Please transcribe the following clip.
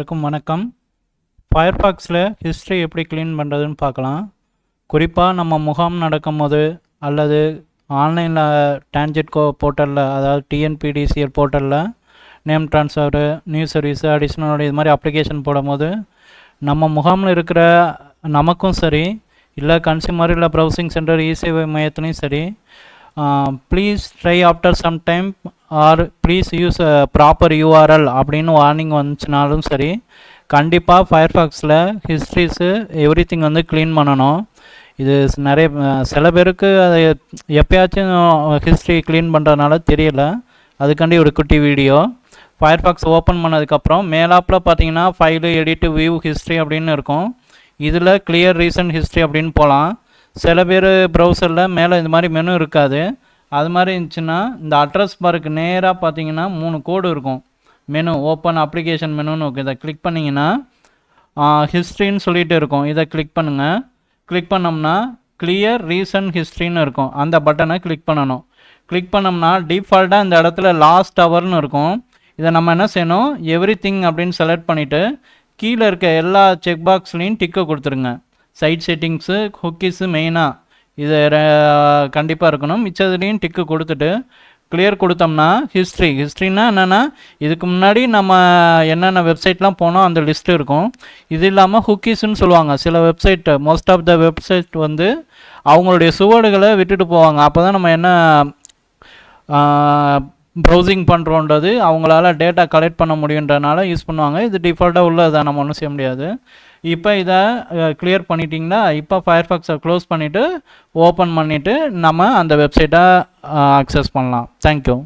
வணக்கம். ஃபயர்பாக்ஸில் ஹிஸ்ட்ரி எப்படி க்ளீன் பண்ணுறதுன்னு பார்க்கலாம். குறிப்பாக நம்ம முகாம் நடக்கும்போது அல்லது ஆன்லைனில் டான்ஜெட்கோ போர்ட்டலில், அதாவது டிஎன்பிடிசிஎல் போர்ட்டலில் நேம் ட்ரான்ஸ்ஃபரு, நியூ சர்வீஸு, அடிஷ்னலோட இது மாதிரி அப்ளிகேஷன் போடும்போது நம்ம முகாமில் இருக்கிற நமக்கும் சரி, இல்லை கன்சியூமர் இல்லை ப்ரௌசிங் சென்டர் இசேவை மையத்துலையும் சரி, please try after some time or please use proper URL அப்படின்னு வார்னிங் வந்துச்சுனாலும் சரி, கண்டிப்பாக ஃபயர்பாக்ஸில் ஹிஸ்ட்ரிஸு எவ்ரி திங் க்ளீன் பண்ணணும். இது நிறைய சில பேருக்கு அது எப்போயாச்சும் ஹிஸ்ட்ரி க்ளீன் பண்ணுறதுனால தெரியல. அதுக்காண்டி ஒரு குட்டி வீடியோ. ஃபயர்பாக்ஸ் ஓப்பன் பண்ணதுக்கப்புறம் மேலாப்பில் பார்த்தீங்கன்னா ஃபைலு, எடிட்டு, வியூ, ஹிஸ்ட்ரி அப்படின்னு இருக்கும். இதில் கிளியர் ரீசன்ட் ஹிஸ்ட்ரி அப்படின்னு போகலாம். சில பேர் ப்ரௌசரில் மேலே இந்த மாதிரி மெனு இருக்காது. அது மாதிரி இருந்துச்சுன்னா இந்த அட்ரஸ் பாருக்கு நேராக பார்த்தீங்கன்னா 3 கோடு இருக்கும். மெனு ஓப்பன் அப்ளிகேஷன் மெனுன்னு இருக்கும். இதை கிளிக் பண்ணிங்கன்னா ஹிஸ்ட்ரின்னு சொல்லிட்டு இருக்கும். இதை கிளிக் பண்ணுங்கள். கிளிக் பண்ணோம்னா கிளியர் ரீசன்ட் ஹிஸ்ட்ரின்னு இருக்கும். அந்த பட்டனை கிளிக் பண்ணணும். கிளிக் பண்ணோம்னா டிஃபால்ட்டாக இந்த இடத்துல லாஸ்ட் ஹவர்னு இருக்கும். இதை நம்ம என்ன செய்யணும், எவ்ரி திங் அப்படின்னு செலக்ட் பண்ணிவிட்டு கீழே இருக்க எல்லா செக் பாக்ஸ்லேயும் டிக்கை கொடுத்துருங்க. சைட் செட்டிங்ஸு, குக்கீஸு மெயினாக இது கண்டிப்பாக இருக்கணும். மிச்சதுலேயும் டிக்கு கொடுத்துட்டு கிளியர் கொடுத்தோம்னா ஹிஸ்ட்ரின்னா என்னென்னா, இதுக்கு முன்னாடி நம்ம என்னென்ன வெப்சைட்லாம் போனோம் அந்த லிஸ்ட்டு இருக்கும். இது இல்லாமல் குக்கீஸ்ன்னு சொல்லுவாங்க. சில website, most of the website அவங்களுடைய சுவடுகளை விட்டுட்டு போவாங்க. அப்போ தான் நம்ம என்ன ப்ரௌசிங் பண்ணுறோன்றது அவங்களால டேட்டா கலெக்ட் பண்ண முடியுன்றனால யூஸ் பண்ணுவாங்க. இது டிஃபால்ட்டாக உள்ளதை நம்ம ஒன்றும் செய்ய முடியாது. இப்போ இதை கிளியர் பண்ணிட்டீங்கன்னா இப்போ ஃபயர்பாக்ஸை க்ளோஸ் பண்ணிவிட்டு ஓப்பன் பண்ணிவிட்டு நம்ம அந்த வெப்சைட்டை அக்சஸ் பண்ணலாம். தேங்க்யூ.